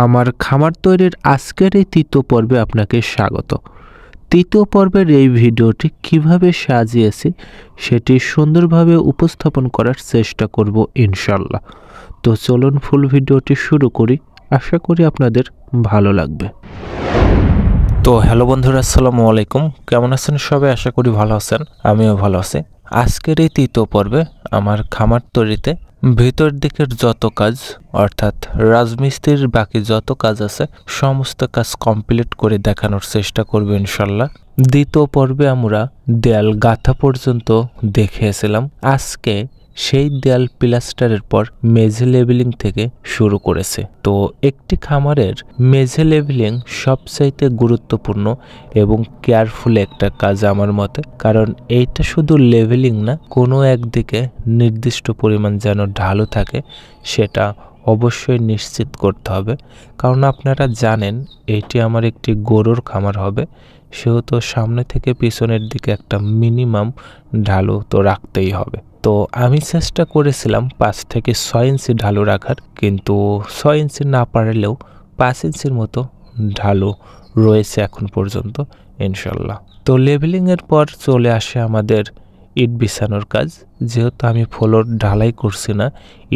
আমার খামার তৈরির আজকের এই তৃতীয় পর্বে আপনাকে স্বাগত। তৃতীয় পর্বের এই ভিডিওটি কিভাবে সাজিয়েছি সেটি সুন্দরভাবে উপস্থাপন করার চেষ্টা করব ইনশাল্লাহ। তো চলুন ফুল ভিডিওটি শুরু করি, আশা করি আপনাদের ভালো লাগবে। তো হ্যালো বন্ধুরা, আসসালামু আলাইকুম। কেমন আছেন সবাই? আশা করি ভালো আছেন, আমিও ভালো আছি। আজকের এই তৃতীয় পর্বে আমার খামার তৈরিতে ভিতর দিকের যত কাজ অর্থাৎ রাজমিস্ত্রির বাকি যত কাজ আছে সমস্ত কাজ কমপ্লিট করে দেখানোর চেষ্টা করব ইনশাল্লাহ। দ্বিতীয় পর্বে আমরা দেয়াল গাঁথা পর্যন্ত দেখিয়েছিলাম। আজকে সেই দেয়াল প্লাস্টারের পর মেঝে লেভেলিং থেকে শুরু করেছে। তো একটি খামারের মেঝে লেভেলিং সবচাইতে গুরুত্বপূর্ণ এবং কেয়ারফুল একটা কাজ আমার মতে, কারণ এইটা শুধু লেভেলিং না, কোনো একদিকে নির্দিষ্ট পরিমাণ যেন ঢালু থাকে সেটা অবশ্যই নিশ্চিত করতে হবে। কারণ আপনারা জানেন এইটি আমার একটি গরুর খামার হবে, সেহেতু সামনে থেকে পিছনের দিকে একটা মিনিমাম ঢালু তো রাখতেই হবে। তো আমি চেষ্টা করেছিলাম 5 থেকে 6 ইঞ্চি ঢালু রাখার, কিন্তু 6 ইঞ্চি না পারলেও 5 ইঞ্চির মতো ঢালু রয়েছে এখন পর্যন্ত ইনশাল্লাহ। তো লেভেলিংয়ের পর চলে আসে আমাদের ইট বিছানোর কাজ। যেহেতু আমি ফ্লোর ঢালাই করছি না,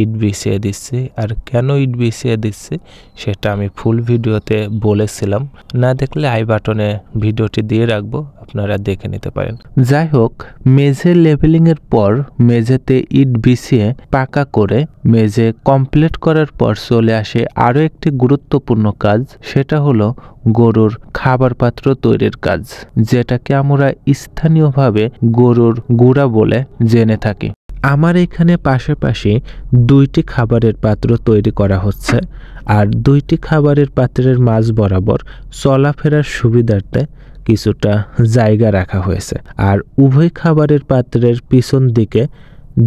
ইট বিছিয়ে দিচ্ছি। আর কেন ইট বিছিয়ে দিচ্ছি সেটা আমি ফুল ভিডিওতে বলেছিলাম, না দেখলে আই বাটনে ভিডিওটি দিয়ে রাখবো, আপনারা দেখে নিতে পারেন। যাই হোক, মেঝে লেভেলিংয়ের পর মেঝেতে ইট বিছিয়ে পাকা করে মেঝে কমপ্লিট করার পর চলে আসে আরও একটি গুরুত্বপূর্ণ কাজ, সেটা হলো গরুর খাবার পাত্র তৈরির কাজ, যেটাকে আমরা স্থানীয়ভাবে গরুর গুঁড়া বলে জেনে থাকি। আমার এখানে পাশাপাশি 2টি খাবারের পাত্র তৈরি করা হচ্ছে, আর 2টি খাবারের পাত্রের মাঝ বরাবর চলাফেরার সুবিধার্থে কিছুটা জায়গা রাখা হয়েছে। আর উভয় খাবারের পাত্রের পিছন দিকে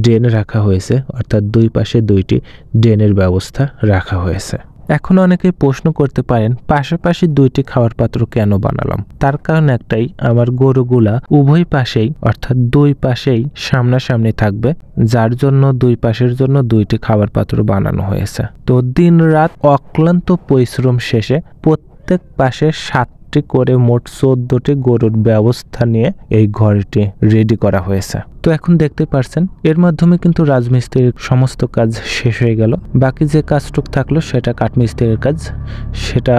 ড্রেন রাখা হয়েছে, অর্থাৎ 2 পাশে 2টি ড্রেনের ব্যবস্থা রাখা হয়েছে। এখন অনেকে প্রশ্ন করতে পারেন পাশাপাশি 2টি খাবার পাত্র কেন বানালাম? তার কারণ একটাই, আমার গরুগুলা উভয় পাশেই অর্থাৎ 2 পাশেই সামনাসামনি থাকবে, যার জন্য 2 পাশের জন্য 2টি খাবার পাত্র বানানো হয়েছে। তো দিন রাত অক্লান্ত পরিশ্রম শেষে প্রত্যেক পাশে 7টি করে মোট 14টি গরুর ব্যবস্থা নিয়ে এই ঘরটি রেডি করা হয়েছে। তো এখন দেখতে পারছেন এর মাধ্যমে কিন্তু রাজমিস্ত্রির সমস্ত কাজ শেষ হয়ে গেল। বাকি যে কাজটুক থাকলো সেটা কাঠমিস্ত্রির কাজ, সেটা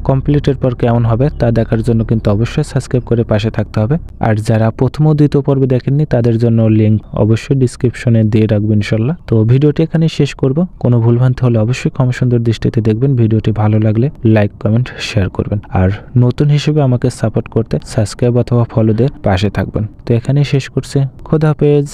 কমপ্লিটের পর কেমন হবে তা দেখার জন্য কিন্তু অবশ্যই সাবস্ক্রাইব করে পাশে থাকতে হবে। আর যারা প্রথম ও দ্বিতীয় পর্বে দেখেননি তাদের জন্য লিঙ্ক অবশ্যই ডিসক্রিপশনে দিয়ে রাখবো ইনশাল্লাহ। তো ভিডিওটি এখানে শেষ করব। কোনো ভুলভ্রান্তি হলে অবশ্যই ক্ষমা সুন্দর দৃষ্টিতে দেখবেন। ভিডিওটি ভালো লাগলে লাইক, কমেন্ট, শেয়ার করবেন। আর নতুন হিসেবে আমাকে সাপোর্ট করতে সাবস্ক্রাইব অথবা ফলো দিয়ে পাশে থাকবেন। তো এখানেই শেষ করছি। খোদা হাফেজ।